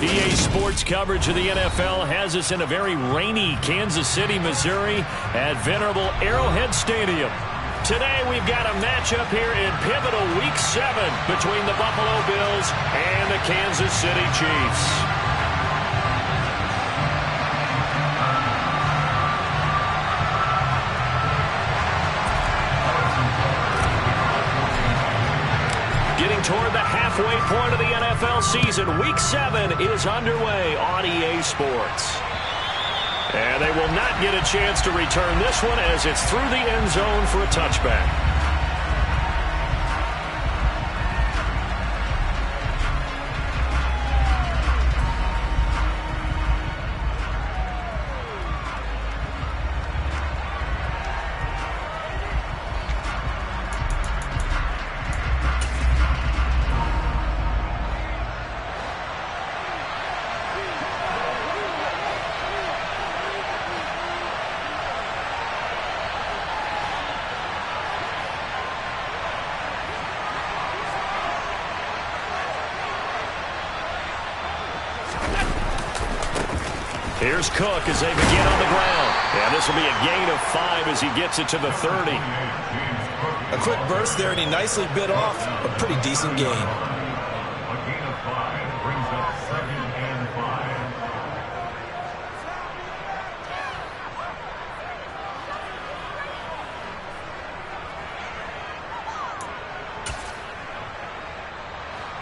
EA Sports coverage of the NFL has us in a very rainy Kansas City, Missouri at venerable Arrowhead Stadium. Today we've got a matchup here in pivotal Week 7 between the Buffalo Bills and the Kansas City Chiefs. Getting toward the halfway point of the NFL season, Week 7 is underway on EA Sports. And they will not get a chance to return this one as it's through the end zone for a touchback. Here's Cook as they begin on the ground. And this will be a gain of 5 as he gets it to the 30. A quick burst there, and he nicely bit off a pretty decent gain. A gain of 5 brings up 2nd and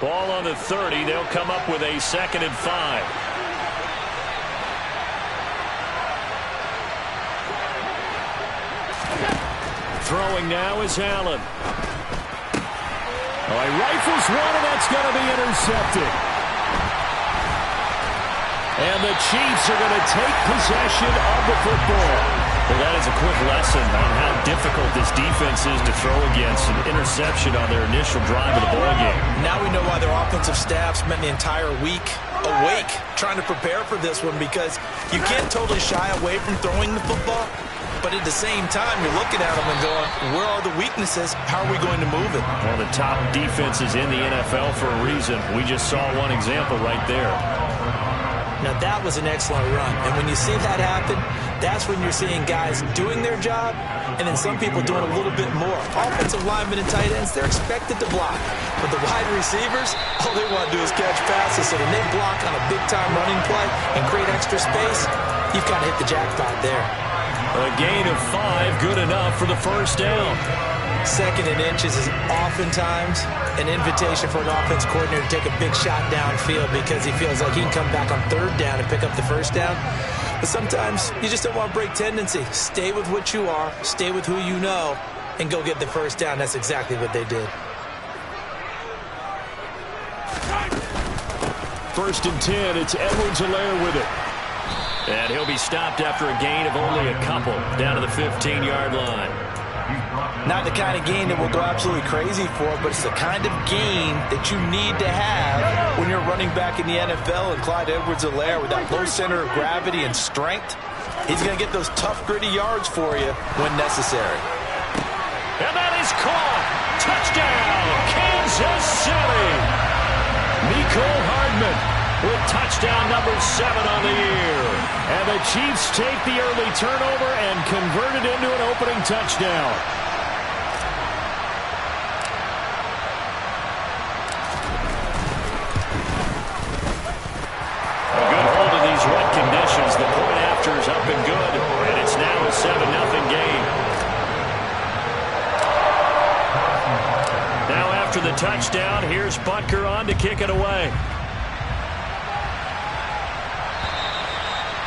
5. Ball on the 30. They'll come up with a 2nd and 5. Throwing now is Allen. Oh, he rifles one, and that's going to be intercepted. And the Chiefs are going to take possession of the football. Well, that is a quick lesson on how difficult this defense is to throw against an interception on their initial drive of the ballgame. Now we know why their offensive staff spent the entire week awake trying to prepare for this one, because you can't totally shy away from throwing the football. But at the same time, you're looking at them and going, where are the weaknesses? How are we going to move it? Well, the top defenses in the NFL for a reason. We just saw one example right there. Now, that was an excellent run. And when you see that happen, that's when you're seeing guys doing their job and then some people doing a little bit more. Offensive linemen and tight ends, they're expected to block. But the wide receivers, all they want to do is catch passes. So when they block on a big-time running play and create extra space, you've kind of hit the jackpot there. A gain of 5, good enough for the first down. 2nd and inches is oftentimes an invitation for an offense coordinator to take a big shot downfield because he feels like he can come back on 3rd down and pick up the first down. But sometimes you just don't want to break tendency. Stay with what you are, stay with who you know, and go get the first down. That's exactly what they did. 1st and 10, it's Edwards-Helaire with it. And he'll be stopped after a gain of only a couple, down to the 15-yard line. Not the kind of gain that we'll go absolutely crazy for, but it's the kind of gain that you need to have when you're running back in the NFL. And Clyde Edwards-Helaire, with that low center of gravity and strength, he's going to get those tough, gritty yards for you when necessary. And that is caught. Touchdown, Kansas City. Mecole Hardman with touchdown number 7 on the year. And the Chiefs take the early turnover and convert it into an opening touchdown. A good hold of these wet conditions. The point after is up and good, and it's now a 7-0 game. Now after the touchdown, here's Butker on to kick it away.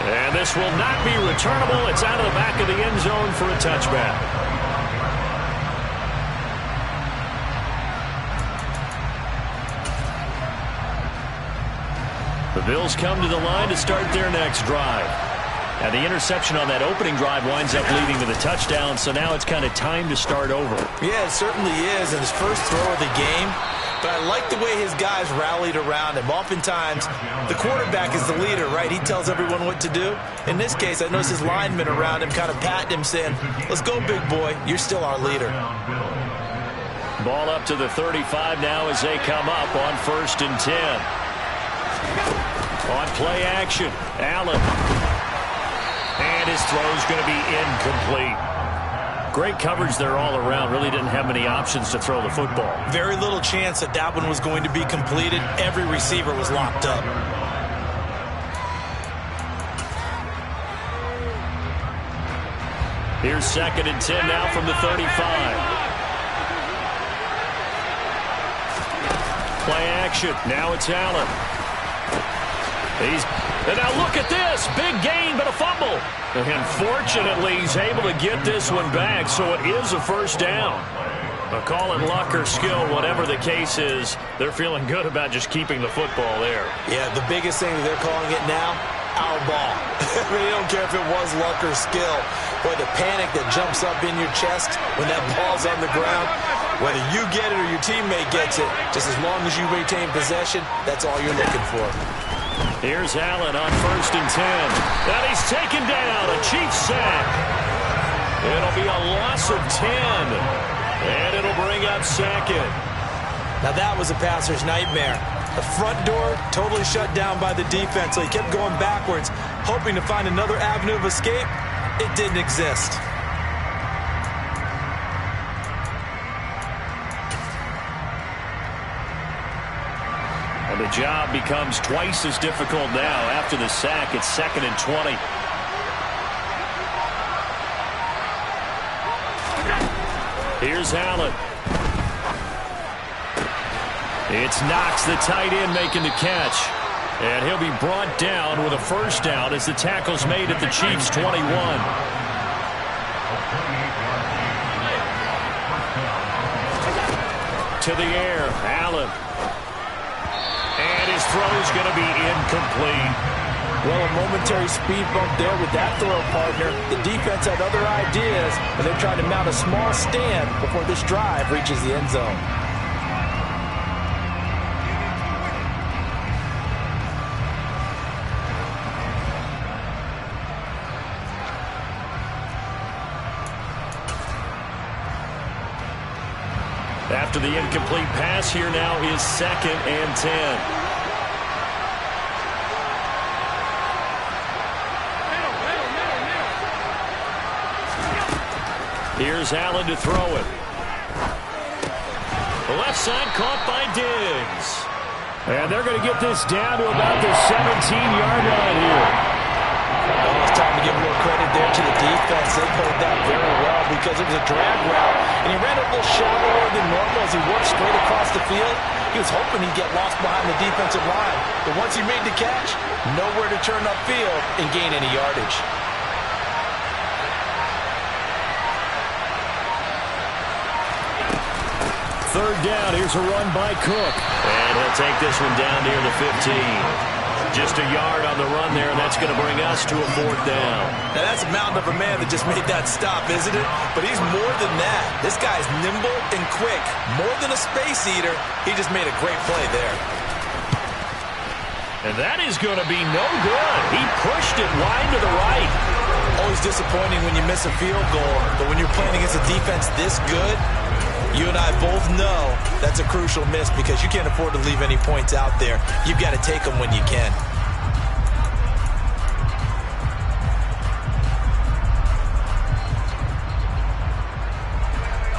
And this will not be returnable. It's out of the back of the end zone for a touchback. The Bills come to the line to start their next drive. Now the interception on that opening drive winds up leading to the touchdown, so now it's kind of time to start over. Yeah, it certainly is in his first throw of the game. But I like the way his guys rallied around him. Oftentimes, the quarterback is the leader, right? He tells everyone what to do. In this case, I noticed his linemen around him kind of patting him, saying, let's go, big boy. You're still our leader. Ball up to the 35 now as they come up on 1st and 10. On play action, Allen. And his throw's going to be incomplete. Great coverage there all around. Really didn't have many options to throw the football. Very little chance that that one was going to be completed. Every receiver was locked up. Here's 2nd and 10 now from the 35. Play action. Now it's Allen. And now look at this. Big gain, but a fumble. And fortunately, he's able to get this one back, so it is a first down. Call it luck or skill, whatever the case is, they're feeling good about just keeping the football there. Yeah, the biggest thing that they're calling it now, our ball. I mean, they don't care if it was luck or skill. But the panic that jumps up in your chest when that ball's on the ground, whether you get it or your teammate gets it, just as long as you retain possession, that's all you're looking for. Here's Allen on 1st and 10. And he's taken down. A Chiefs sack. It'll be a loss of 10. And it'll bring up 2nd. Now that was a passer's nightmare. The front door totally shut down by the defense, so he kept going backwards, hoping to find another avenue of escape. It didn't exist. And the job becomes twice as difficult now after the sack. It's 2nd and 20. Here's Allen. It's Knox, the tight end, making the catch. And he'll be brought down with a first down as the tackle's made at the Chiefs' 21. To the air, Allen. And his throw's going to be incomplete. Well, a momentary speed bump there with that throw partner. The defense had other ideas, and they're trying to mount a small stand before this drive reaches the end zone. After the incomplete pass, here now is 2nd and 10. Here's Allen to throw it. The left side caught by Diggs. And they're going to get this down to about the 17-yard line here. Well, it's time to give a little credit there to the defense. They played that very well because it was a drag route. And he ran it a little shallower than normal as he worked straight across the field. He was hoping he'd get lost behind the defensive line. But once he made the catch, nowhere to turn upfield and gain any yardage. Third down, here's a run by Cook. And he'll take this one down near the 15. Just a yard on the run there, and that's going to bring us to a 4th down. Now, that's a mountain of a man that just made that stop, isn't it? But he's more than that. This guy's nimble and quick. More than a space eater, he just made a great play there. And that is going to be no good. He pushed it wide to the right. Always disappointing when you miss a field goal, but when you're playing against a defense this good, you and I both know that's a crucial miss because you can't afford to leave any points out there. You've got to take them when you can.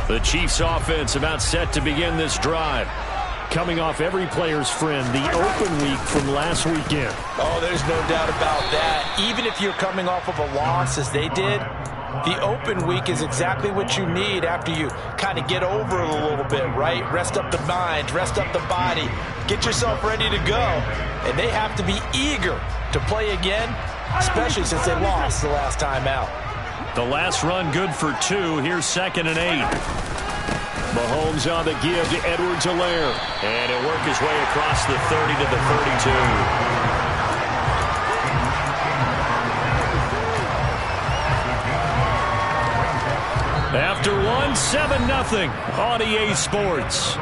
The Chiefs offense about set to begin this drive. Coming off every player's friend, the open week from last weekend. Oh, there's no doubt about that. Even if you're coming off of a loss as they did, the open week is exactly what you need after you kind of get over it a little bit, right? Rest up the mind, rest up the body, get yourself ready to go. And they have to be eager to play again, especially since they lost the last time out. The last run good for 2. Here's 2nd and 8. Mahomes on the give to Edwards-Helaire. And he'll work his way across the 30 to the 32. After one, 7-0 on EA Sports.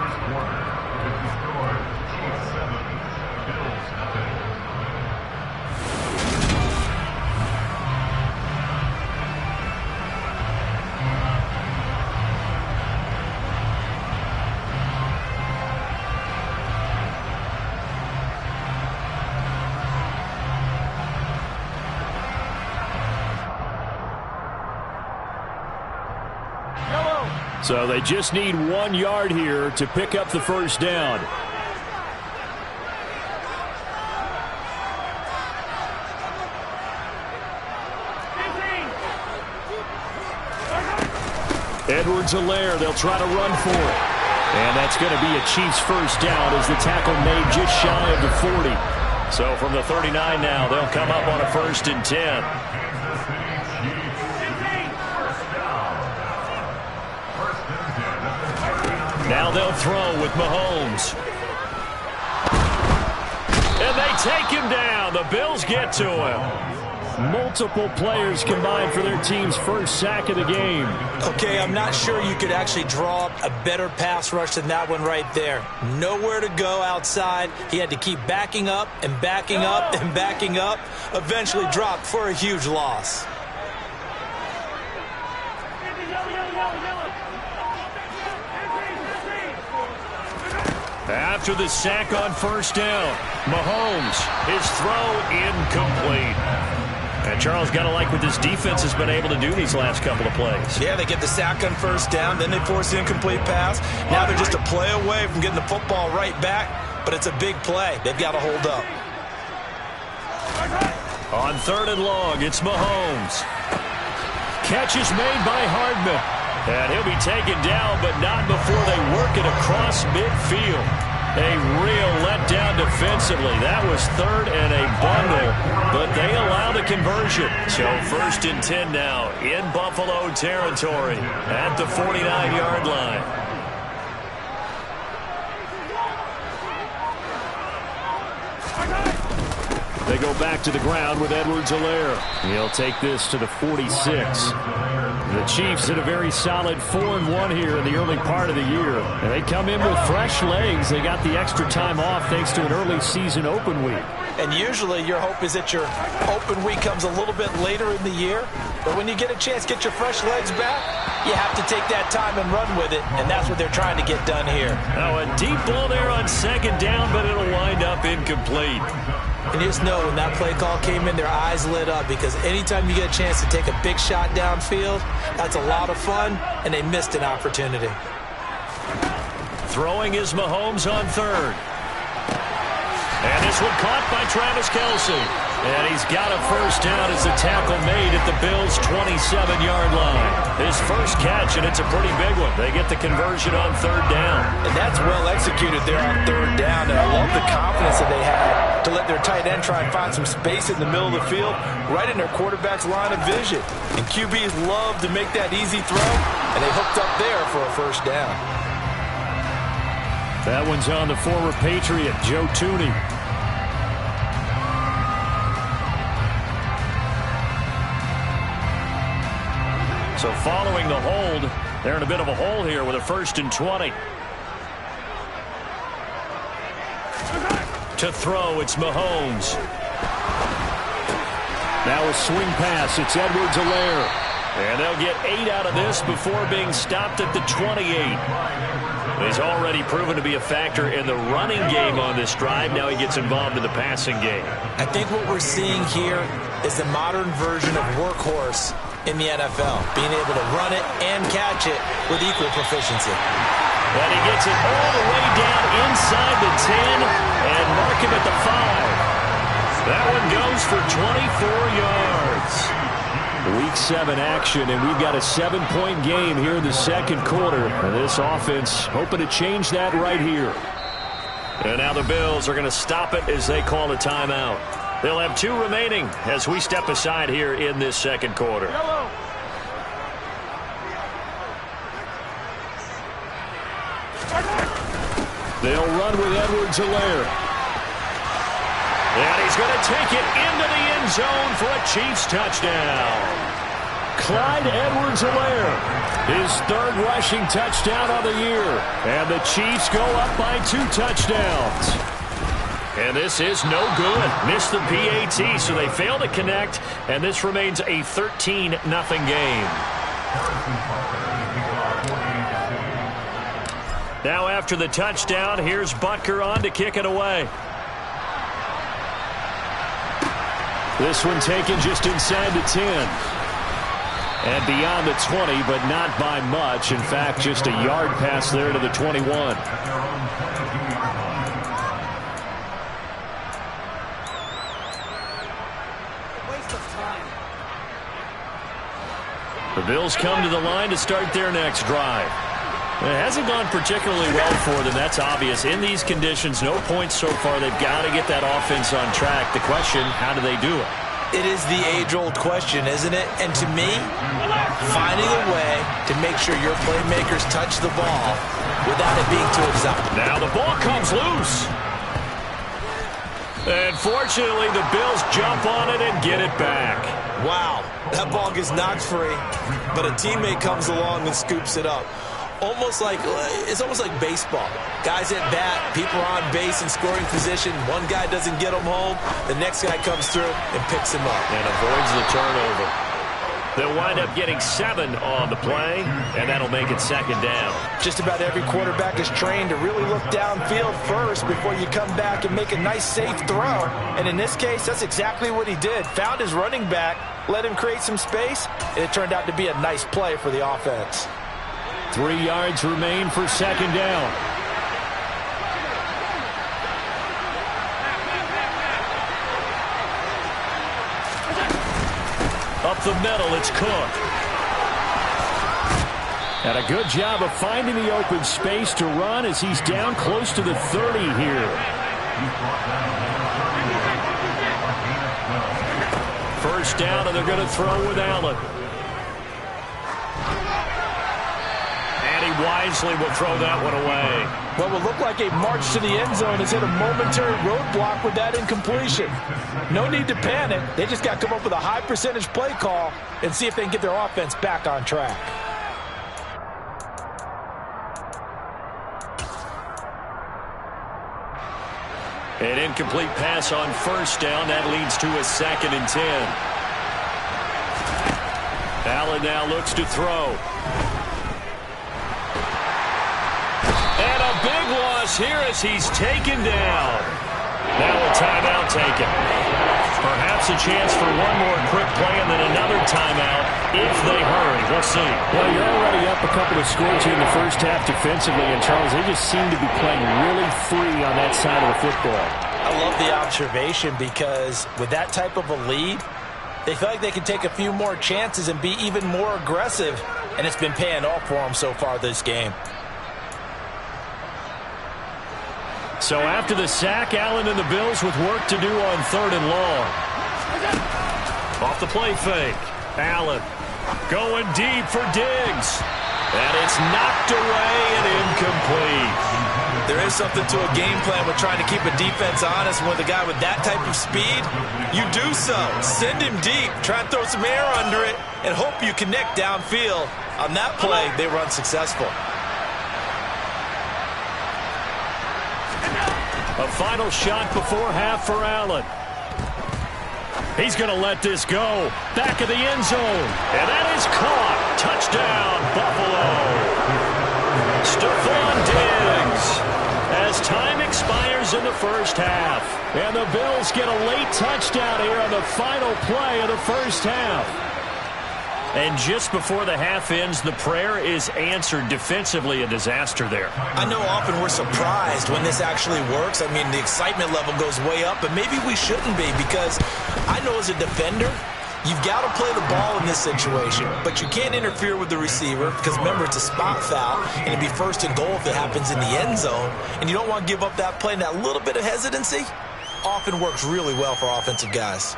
So they just need 1 yard here to pick up the first down. Edwards-Helaire, they'll try to run for it. And that's going to be a Chiefs first down as the tackle made just shy of the 40. So from the 39 now, they'll come up on a 1st and 10. Now they'll throw with Mahomes. And they take him down. The Bills get to him. Multiple players combined for their team's first sack of the game. Okay, I'm not sure you could actually draw up a better pass rush than that one right there. Nowhere to go outside. He had to keep backing up and backing up and backing up. Eventually dropped for a huge loss. After the sack on first down, Mahomes, his throw incomplete. And Charles, got to like what this defense has been able to do these last couple of plays. Yeah, they get the sack on first down, then they force the incomplete pass. Now they're just a play away from getting the football right back, but it's a big play. They've got to hold up. On 3rd and long, it's Mahomes. Catch is made by Hardman. And he'll be taken down, but not before they work it across midfield. A real letdown defensively. That was 3rd and a bundle, but they allow the conversion. So 1st and 10 now in Buffalo territory at the 49-yard line. They go back to the ground with Edwards-Helaire. He'll take this to the 46. The Chiefs hit a very solid 4-1 here in the early part of the year. And they come in with fresh legs. They got the extra time off thanks to an early season open week. And usually your hope is that your open week comes a little bit later in the year. But when you get a chance to get your fresh legs back, you have to take that time and run with it. And that's what they're trying to get done here. Now a deep ball there on 2nd down, but it'll wind up incomplete. And just know when that play call came in, their eyes lit up, because anytime you get a chance to take a big shot downfield, that's a lot of fun, and they missed an opportunity. Throwing is Mahomes on 3rd. And this one caught by Travis Kelce. And he's got a first down as the tackle made at the Bills' 27-yard line. His first catch, and it's a pretty big one. They get the conversion on 3rd down. And that's well executed there on 3rd down. And I love the confidence that they had to let their tight end try and find some space in the middle of the field, right in their quarterback's line of vision. And QBs love to make that easy throw, and they hooked up there for a first down. That one's on the former Patriot, Joe Thuney. So following the hold, they're in a bit of a hole here with a 1st and 20. To throw, it's Mahomes. Now a swing pass, it's Edwards-Helaire. And they'll get 8 out of this before being stopped at the 28. He's already proven to be a factor in the running game on this drive. Now he gets involved in the passing game. I think what we're seeing here is the modern version of workhorse in the NFL, being able to run it and catch it with equal proficiency. And he gets it all the way down inside the 10 and mark him at the 5. That one goes for 24 yards. Week 7 action, and we've got a 7-point game here in the 2nd quarter. And this offense hoping to change that right here. And now the Bills are going to stop it as they call a timeout. They'll have 2 remaining as we step aside here in this 2nd quarter. They'll run with Edwards-Helaire. And he's going to take it into the end zone for a Chiefs touchdown. Clyde Edwards-Helaire, his 3rd rushing touchdown of the year. And the Chiefs go up by 2 touchdowns. And this is no good. Missed the PAT, so they fail to connect. And this remains a 13-0 game. Now after the touchdown, here's Butker on to kick it away. This one taken just inside the 10. And beyond the 20, but not by much. In fact, just a yard pass there to the 21. The Bills come to the line to start their next drive. It hasn't gone particularly well for them. That's obvious. In these conditions, no points so far. They've got to get that offense on track. The question, how do they do it? It is the age-old question, isn't it? And to me, finding a way to make sure your playmakers touch the ball without it being too exotic. Now the ball comes loose. And fortunately, the Bills jump on it and get it back. Wow, that ball gets knocked free, but a teammate comes along and scoops it up. It's almost like baseball. Guys at bat, people are on base in scoring position. One guy doesn't get them home. The next guy comes through and picks him up. And avoids the turnover. They'll wind up getting 7 on the play, and that'll make it second down. Just about every quarterback is trained to really look downfield first before you come back and make a nice, safe throw. And in this case, that's exactly what he did. Found his running back, let him create some space, and it turned out to be a nice play for the offense. 3 yards remain for second down. Up the middle, it's Cook. And a good job of finding the open space to run as he's down close to the 30 here. First down, and they're going to throw with Allen. Wisely will throw that one away. What will look like a march to the end zone has hit a momentary roadblock with that incompletion. No need to panic. They just got to come up with a high percentage play call and see if they can get their offense back on track. An incomplete pass on first down. That leads to a 2nd and 10. Allen now looks to throw. And a big loss here as he's taken down. Now a timeout taken. Perhaps a chance for one more quick play and then another timeout if they hurry. We'll see. Well, you're already up a couple of scores here in the first half defensively, and Charles, they just seem to be playing really free on that side of the football. I love the observation because with that type of a lead, they feel like they can take a few more chances and be even more aggressive, and it's been paying off for them so far this game. So after the sack, Allen and the Bills with work to do on 3rd and long. Off the play fake. Allen going deep for Diggs. And it's knocked away and incomplete. There is something to a game plan with trying to keep a defense honest. With a guy with that type of speed, you do so. Send him deep. Try and throw some air under it and hope you connect downfield. On that play, they run successful. A final shot before half for Allen. He's going to let this go. Back of the end zone. And that is caught. Touchdown, Buffalo. Stephon Diggs. As time expires in the first half. And the Bills get a late touchdown here on the final play of the first half. And just before the half ends, the prayer is answered. Defensively, a disaster there. I know often we're surprised when this actually works. I mean, the excitement level goes way up, but maybe we shouldn't be because I know as a defender, you've got to play the ball in this situation, but you can't interfere with the receiver because, remember, it's a spot foul, and it'd be 1st and goal if it happens in the end zone, and you don't want to give up that play, and that little bit of hesitancy often works really well for offensive guys.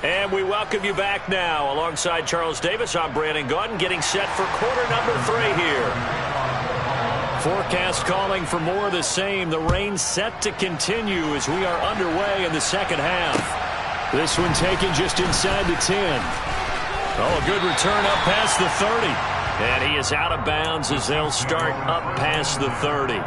And we welcome you back now. Alongside Charles Davis, I'm Brandon Gaudin, getting set for quarter number 3 here. Forecast calling for more of the same. The rain set to continue as we are underway in the second half. This one taken just inside the 10. Oh, a good return up past the 30. And he is out of bounds as they'll start up past the 30.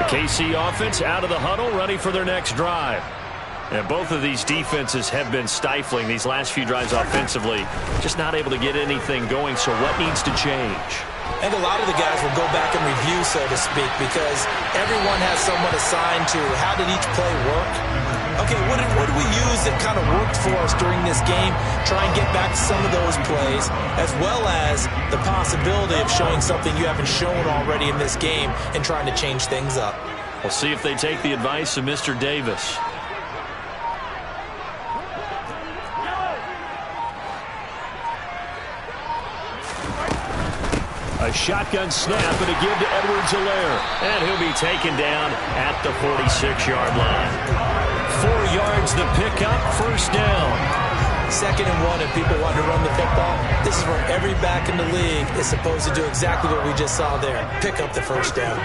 KC offense out of the huddle, ready for their next drive. And both of these defenses have been stifling these last few drives offensively. Just not able to get anything going, so what needs to change? I think a lot of the guys will go back and review, so to speak, because everyone has someone assigned to how did each play work. Okay, what did we use that kind of worked for us during this game? Try and get back to some of those plays, as well as the possibility of showing something you haven't shown already in this game and trying to change things up. We'll see if they take the advice of Mr. Davis. A shotgun snap and a give to Edwards-Helaire. And he'll be taken down at the 46-yard line. 4 yards the pickup, first down. 2nd and 1, and people want to run the football. This is where every back in the league is supposed to do exactly what we just saw there. Pick up the first down.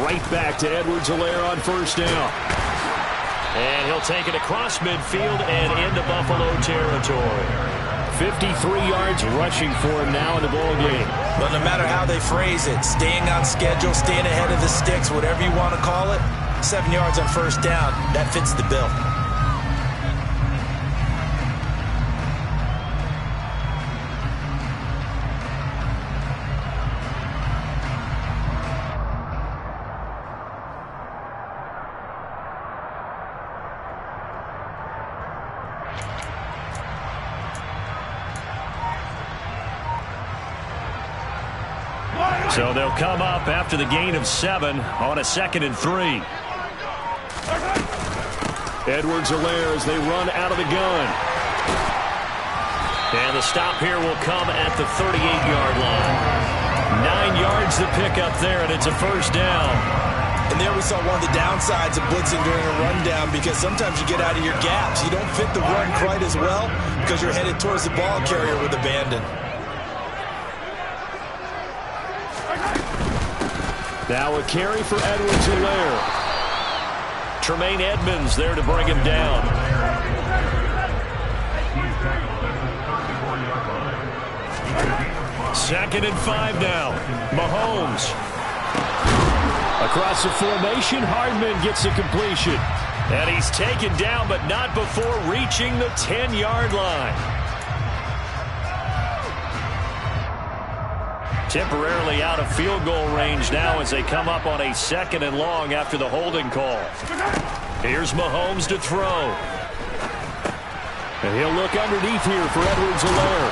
Right back to Edwards-Helaire on first down. And he'll take it across midfield and into Buffalo territory. 53 yards rushing for him now in the ball game. But no matter how they phrase it, staying on schedule, staying ahead of the sticks, whatever you want to call it, 7 yards on first down, that fits the bill. So they'll come up after the gain of 7 on a 2nd and 3. Edwards-Helaire as they run out of the gun. And the stop here will come at the 38-yard line. 9 yards to pick up there, and it's a first down. And there we saw one of the downsides of blitzing during a rundown, because sometimes you get out of your gaps. You don't fit the run quite as well because you're headed towards the ball carrier with abandon. Now a carry for Edwards-Helaire. Tremaine Edmonds there to bring him down. Second and 5 now. Mahomes. Across the formation, Hardman gets the completion. And he's taken down, but not before reaching the 10-yard line. Temporarily out of field goal range now as they come up on a 2nd and long after the holding call. Here's Mahomes to throw. And he'll look underneath here for Edwards-Helaire.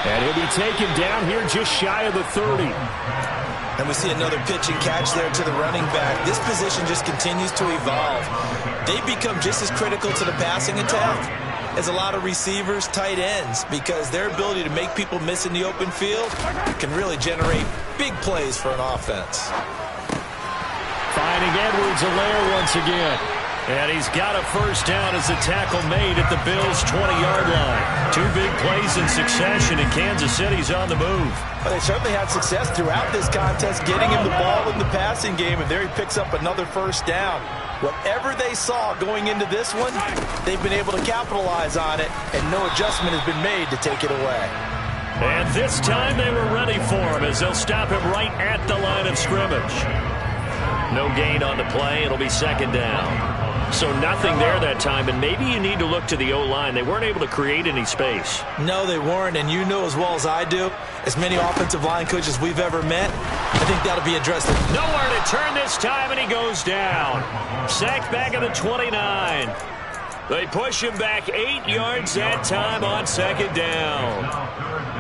And he'll be taken down here just shy of the 30. And we see another pitch and catch there to the running back. This position just continues to evolve. They become just as critical to the passing attack as a lot of receivers, tight ends, because their ability to make people miss in the open field can really generate big plays for an offense. Finding Edwards-Helaire once again. And he's got a first down as the tackle made at the Bills' 20-yard line. 2 big plays in succession, and Kansas City's on the move. Well, they certainly had success throughout this contest, getting him the ball in the passing game, and there he picks up another first down. Whatever they saw going into this one, they've been able to capitalize on it, and no adjustment has been made to take it away. And this time they were ready for him as they'll stop him right at the line of scrimmage. No gain on the play. It'll be 2nd down. So nothing there that time, and maybe you need to look to the O-line. They weren't able to create any space. No, they weren't, and you know as well as I do, as many offensive line coaches we've ever met, I think that'll be addressed. Nowhere to turn this time, and he goes down. Sacked back at the 29. They push him back 8 yards that time on 2nd down.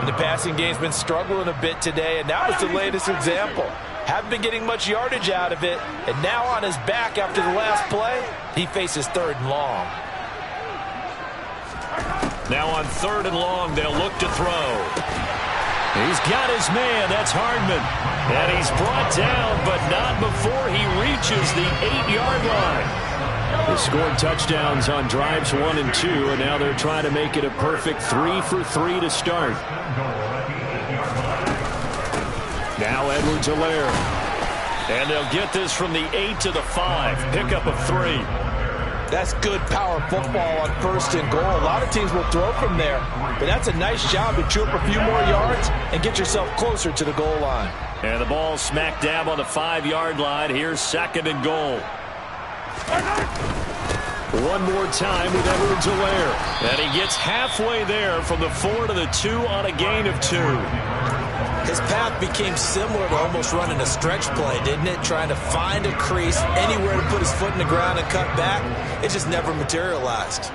And the passing game's been struggling a bit today, and that was the latest example. Haven't been getting much yardage out of it, and now on his back after the last play, he faces 3rd and long. Now on 3rd and long, they'll look to throw. He's got his man. That's Hardman. And he's brought down, but not before he reaches the 8-yard line. They scored touchdowns on drives 1 and 2, and now they're trying to make it a perfect 3 for 3 to start. Now Edwards-Helaire. And they'll get this from the 8 to the 5. Pickup of 3. That's good power football on 1st and goal. A lot of teams will throw from there, but that's a nice job to chew up a few more yards and get yourself closer to the goal line. And the ball smack dab on the 5-yard line. Here's 2nd and goal. One more time with Edwards-Helaire. And he gets halfway there from the 4 to the 2 on a gain of 2. His path became similar to almost running a stretch play, didn't it? Trying to find a crease, anywhere to put his foot in the ground and cut back. It just never materialized.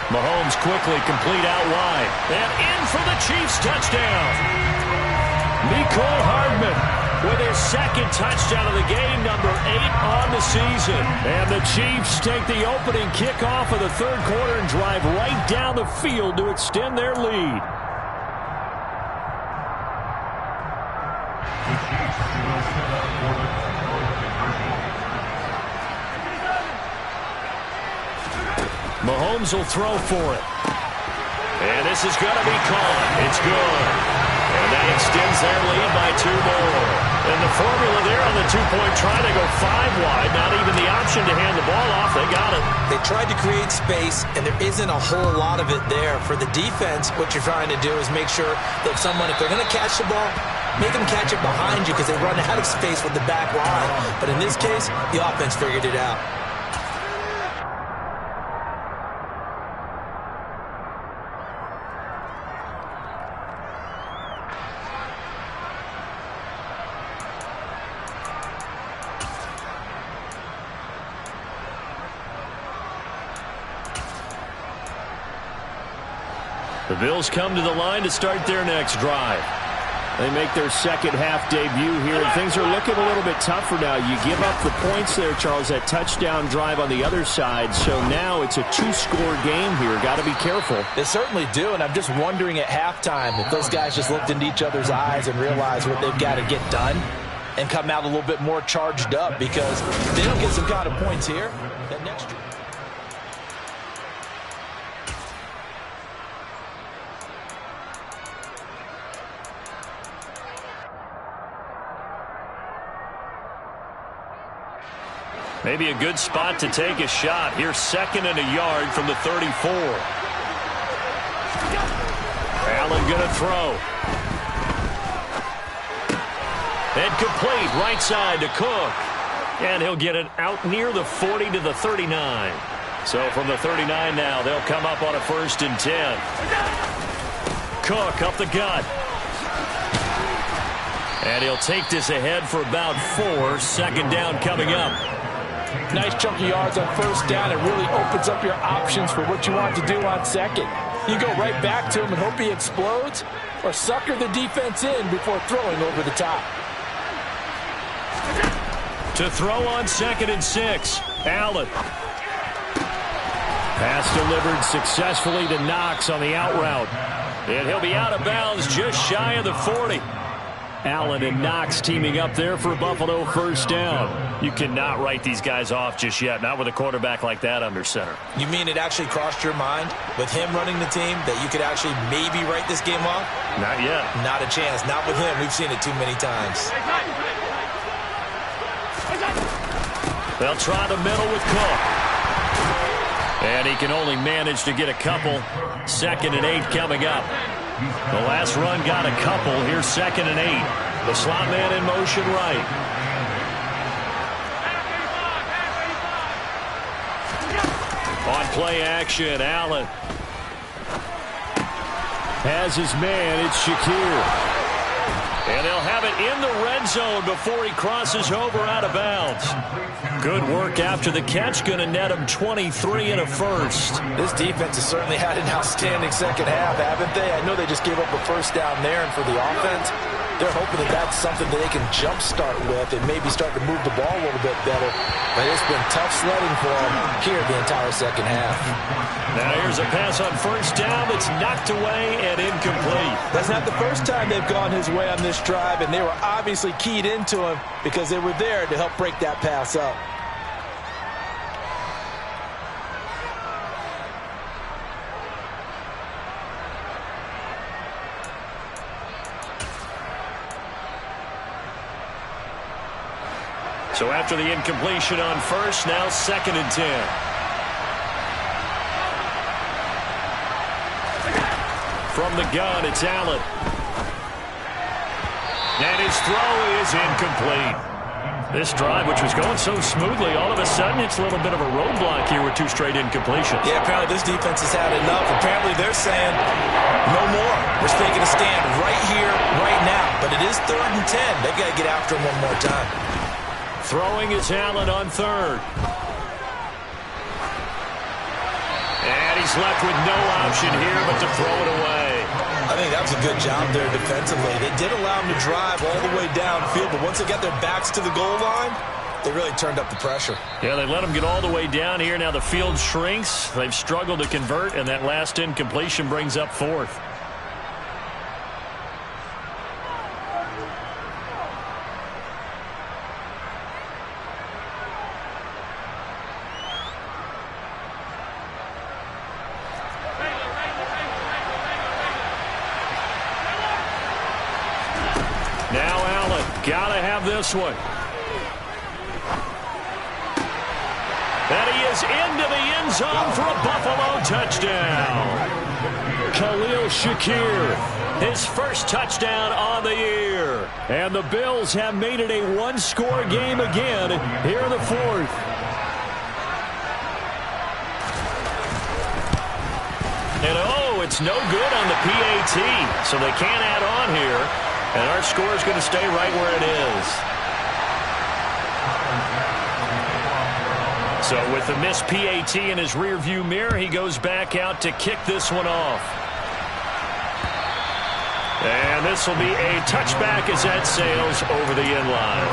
Mahomes quickly complete out wide. And in for the Chiefs touchdown. Mecole Hardman with his 2nd touchdown of the game, number 8 on the season. And the Chiefs take the opening kickoff of the 3rd quarter and drive right down the field to extend their lead. Mahomes will throw for it. And this is going to be caught. It's good. And that extends their lead by 2 more. And the formula there on the 2-point try to go 5 wide. Not even the option to hand the ball off. They got it. They tried to create space, and there isn't a whole lot of it there. For the defense, what you're trying to do is make sure that if they're going to catch the ball, make them catch it behind you because they run out of space with the back line. But in this case, the offense figured it out. The Bills come to the line to start their next drive. They make their 2nd half debut here, and things are looking a little bit tougher now. You give up the points there, Charles, that touchdown drive on the other side. So now it's a 2-score game here. Got to be careful. They certainly do, and I'm just wondering at halftime if those guys just looked into each other's eyes and realized what they've got to get done and come out a little bit more charged up, because if they don't get some kind of points here, that next drive. Maybe a good spot to take a shot. Here's 2nd and a yard from the 34. Allen going to throw. And complete right side to Cook. And he'll get it out near the 40 to the 39. So from the 39 now, they'll come up on a 1st and 10. Cook up the gut. And he'll take this ahead for about 4. 2nd down coming up. Nice chunky yards on 1st down. It really opens up your options for what you want to do on 2nd. You go right back to him and hope he explodes, or sucker the defense in before throwing over the top. To throw on 2nd and 6. Allen. Pass delivered successfully to Knox on the out route. And he'll be out of bounds just shy of the 40. Allen and Knox teaming up there for Buffalo 1st down. You cannot write these guys off just yet, not with a quarterback like that under center. You mean it actually crossed your mind with him running the team that you could actually maybe write this game off? Not yet. Not a chance. Not with him. We've seen it too many times. They'll try the middle with Cook. And he can only manage to get a couple. 2nd and 8 coming up. The last run got a couple. Here's 2nd and 8. The slot man in motion right. On play action, Allen has his man. It's Shakir. And they'll have it in the red zone before he crosses over out of bounds. Good work after the catch. Going to net him 23 and a 1st. This defense has certainly had an outstanding 2nd half, haven't they? I know they just gave up a 1st down there, and for the offense, they're hoping that that's something that they can jumpstart with and maybe start to move the ball a little bit better. But it's been tough sledding for them here the entire 2nd half. Now here's a pass on 1st down that's knocked away and incomplete. That's not the first time they've gone his way on this drive, and they were obviously keyed into him because they were there to help break that pass up. So after the incompletion on first, now 2nd and 10. From the gun, it's Allen. And his throw is incomplete. This drive, which was going so smoothly, all of a sudden it's a little bit of a roadblock here with 2 straight incompletions. Yeah, apparently this defense has had enough. Apparently they're saying, no more. We're taking a stand right here, right now. But it is 3rd and 10. They've got to get after him one more time. Throwing is Allen on 3rd. And he's left with no option here but to throw it away. I think that was a good job there defensively. They did allow him to drive all the way downfield, but once they got their backs to the goal line, they really turned up the pressure. Yeah, they let him get all the way down here. Now the field shrinks. They've struggled to convert, and that last incompletion brings up 4th. Now Allen, gotta have this one. And he is into the end zone for a Buffalo touchdown. Khalil Shakir, his first touchdown on the year. And the Bills have made it a 1-score game again here in the 4th. And it's no good on the PAT, so they can't add on here. And our score is going to stay right where it is. So with the missed PAT in his rearview mirror, he goes back out to kick this one off. And this will be a touchback as that sails over the end line.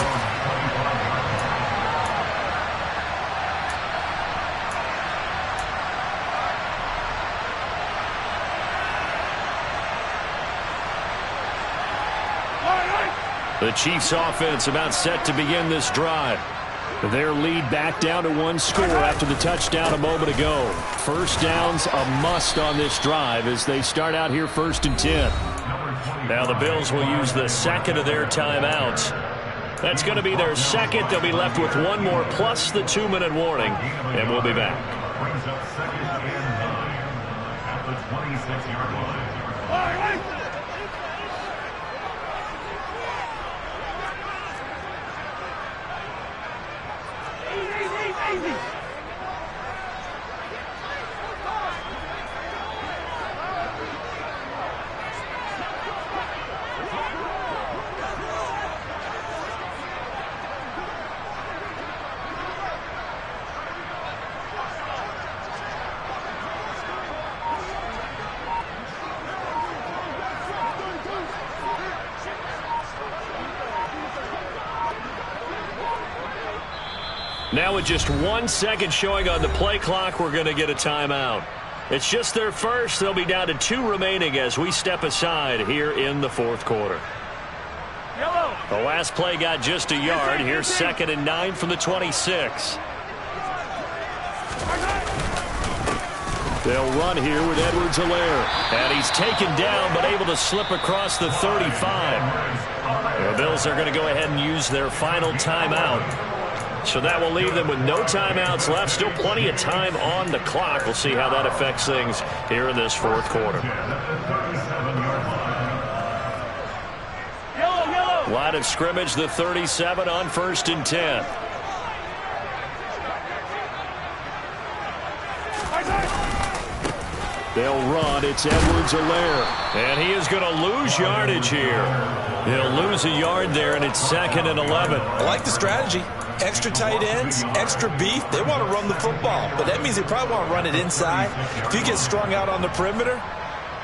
The Chiefs offense about set to begin this drive. Their lead back down to 1 score after the touchdown a moment ago. First down's a must on this drive as they start out here 1st and 10. Now the Bills will use the 2nd of their timeouts. That's going to be their 2nd. They'll be left with 1 more plus the 2-minute warning, and we'll be back. Brings up 2nd and 9 at the 26-yard line. Now with just 1 second showing on the play clock, we're going to get a timeout. It's just their first. They'll be down to 2 remaining as we step aside here in the 4th quarter. The last play got just a yard. Here's 2nd and 9 from the 26. They'll run here with Edwards-Helaire. And he's taken down but able to slip across the 35. The Bills are going to go ahead and use their final timeout. So that will leave them with no timeouts left. Still plenty of time on the clock. We'll see how that affects things here in this 4th quarter. Line of scrimmage, the 37 on 1st and 10. They'll run. It's Edwards-Helaire. And he is going to lose yardage here. He'll lose a yard there, and it's 2nd and 11. I like the strategy. Extra tight ends, extra beef. They want to run the football, but that means they probably want to run it inside. If you get strung out on the perimeter,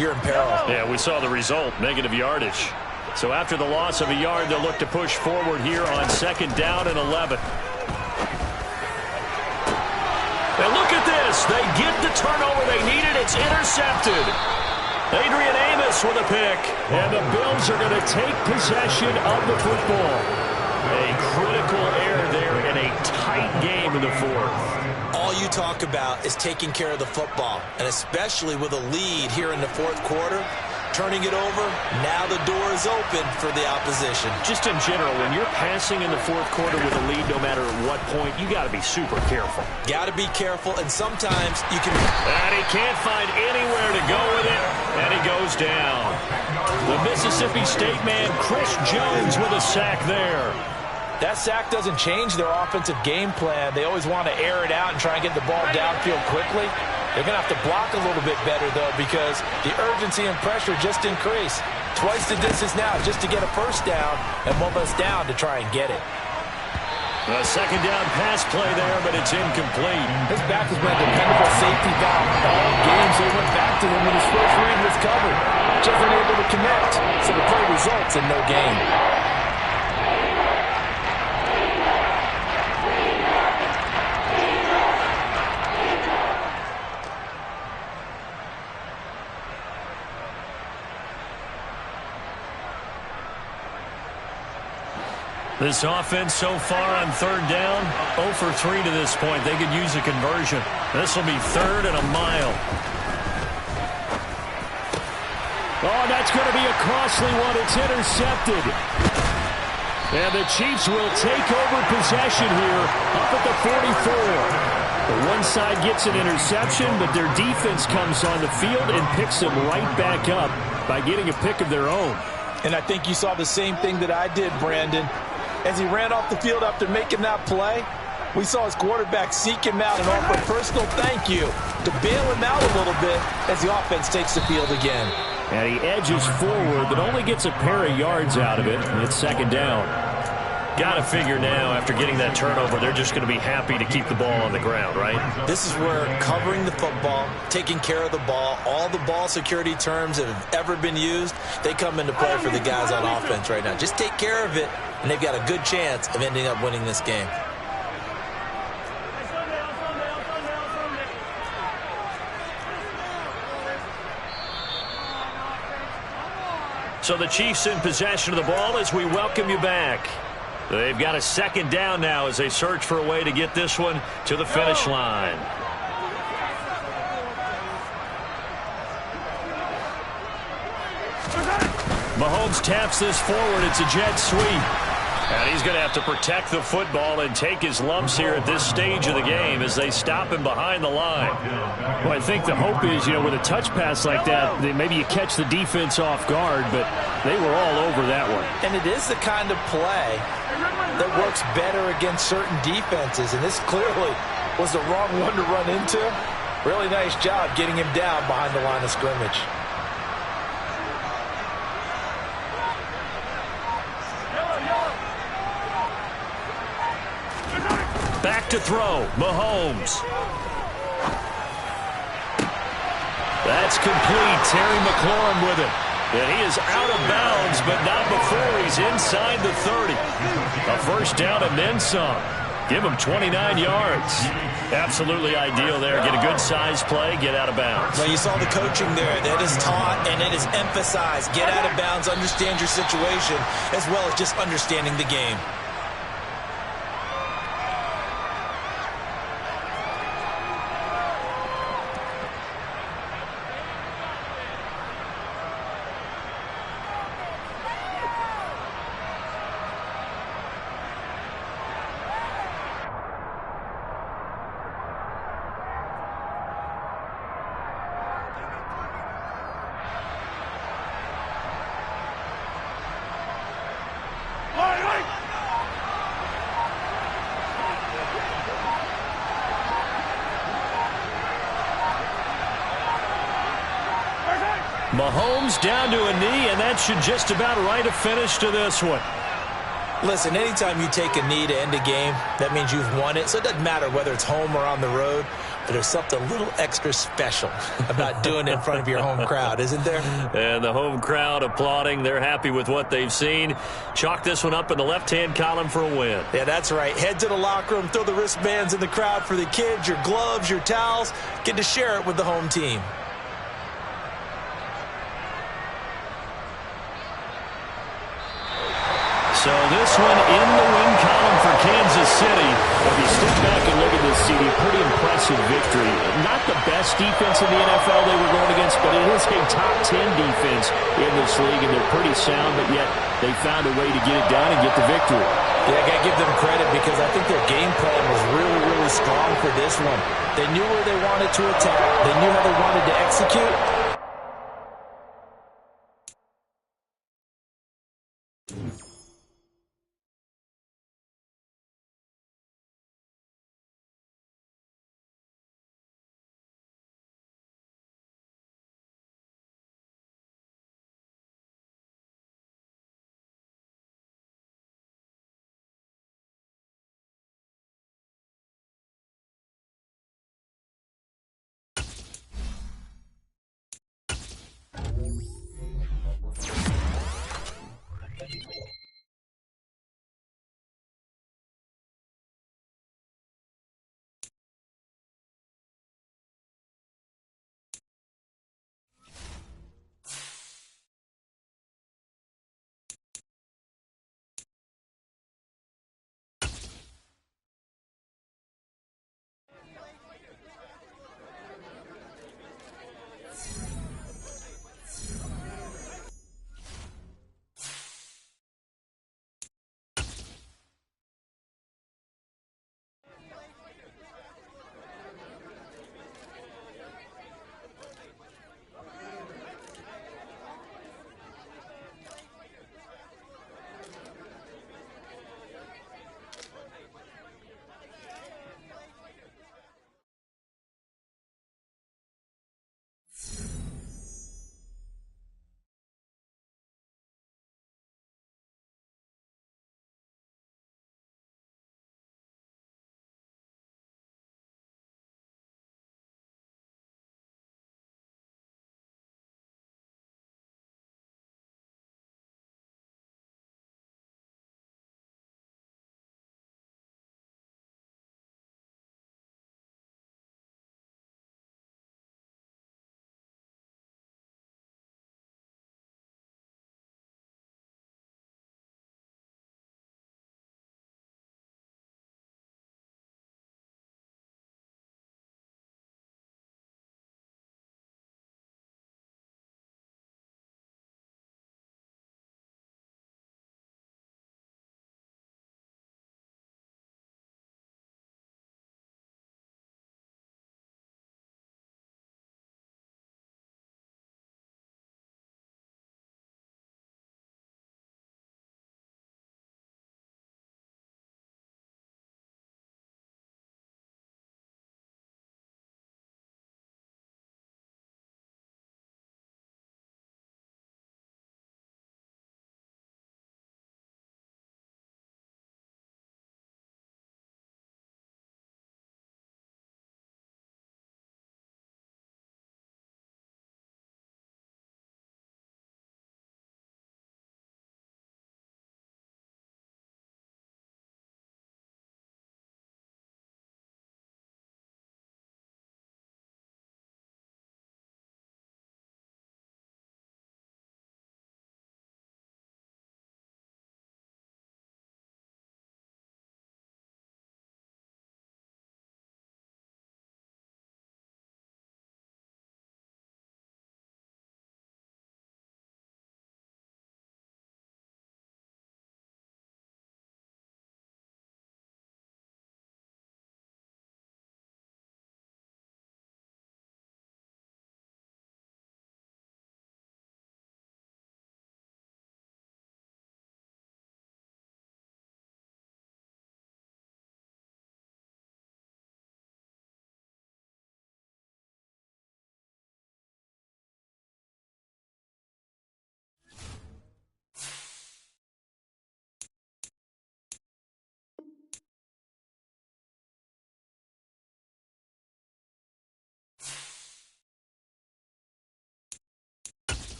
you're in peril. Yeah, we saw the result, negative yardage. So after the loss of a yard, they'll look to push forward here on 2nd down and 11. And look at this. They get the turnover they needed. It's intercepted. Adrian Amos with a pick. And the Bills are going to take possession of the football. A critical error there in a tight game in the 4th. All you talk about is taking care of the football, and especially with a lead here in the 4th quarter, turning it over, now the door is open for the opposition. Just in general, when you're passing in the fourth quarter with a lead, no matter what point, you got to be super careful. Got to be careful, and sometimes you can... And he can't find anywhere to go with it, and he goes down. The Mississippi State man, Chris Jones, with a sack there. That sack doesn't change their offensive game plan. They always want to air it out and try and get the ball downfield quickly. They're going to have to block a little bit better, though, because the urgency and pressure just increase. Twice the distance now just to get a first down and move us down to try and get it. A second down pass play there, but it's incomplete. His back has been a dependable safety valve all game, so he went back to him when his first read was covered. Just unable to connect, so the play results in no gain. This offense so far on third down, 0 for 3 to this point. They could use a conversion. This will be 3rd and a mile. Oh, that's going to be a costly one. It's intercepted. And the Chiefs will take over possession here up at the 44. The one side gets an interception, but their defense comes on the field and picks them right back up by getting a pick of their own. And I think you saw the same thing that I did, Brandon. As he ran off the field after making that play, we saw his quarterback seek him out and offer a personal thank you to bail him out a little bit as the offense takes the field again. And he edges forward, but only gets a pair of yards out of it, and it's second down. Got to figure now, after getting that turnover, they're just going to be happy to keep the ball on the ground, right? This is where covering the football, taking care of the ball, all the ball security terms that have ever been used, they come into play for the guys on offense right now. Just take care of it, and they've got a good chance of ending up winning this game. So the Chiefs in possession of the ball as we welcome you back. They've got a second down now as they search for a way to get this one to the finish line. Mahomes taps this forward. It's a jet sweep. And he's going to have to protect the football and take his lumps here at this stage of the game as they stop him behind the line. Well, I think the hope is, with a touch pass like that, maybe you catch the defense off guard, but they were all over that one. And it is the kind of play that works better against certain defenses, and this clearly was the wrong one to run into. Really nice job getting him down behind the line of scrimmage. Back to throw, Mahomes. That's complete. Terry McLaurin with it. And he is out of bounds, but not before he's inside the 30. A first down and then some. Give him 29 yards. Absolutely ideal there. Get a good size play, get out of bounds. Well, you saw the coaching there. That is taught and it is emphasized. Get out of bounds, understand your situation, as well as just understanding the game. Mahomes down to a knee, and that should just about write a finish to this one. Listen, anytime you take a knee to end a game, that means you've won it. So it doesn't matter whether it's home or on the road, but there's something a little extra special about doing it in front of your home crowd, isn't there? And the home crowd applauding. They're happy with what they've seen. Chalk this one up in the left-hand column for a win. Yeah, that's right. Head to the locker room, throw the wristbands in the crowd for the kids, your gloves, your towels. Get to share it with the home team. So this one in the win column for Kansas City. If you step back and look at this, CD, pretty impressive impressive victory. Not the best defense in the NFL they were going against, but it is a top 10 defense in this league, and they're pretty sound, but yet they found a way to get it done and get the victory. Yeah, I got to give them credit because I think their game plan was really, really strong for this one. They knew where they wanted to attack. They knew how they wanted to execute.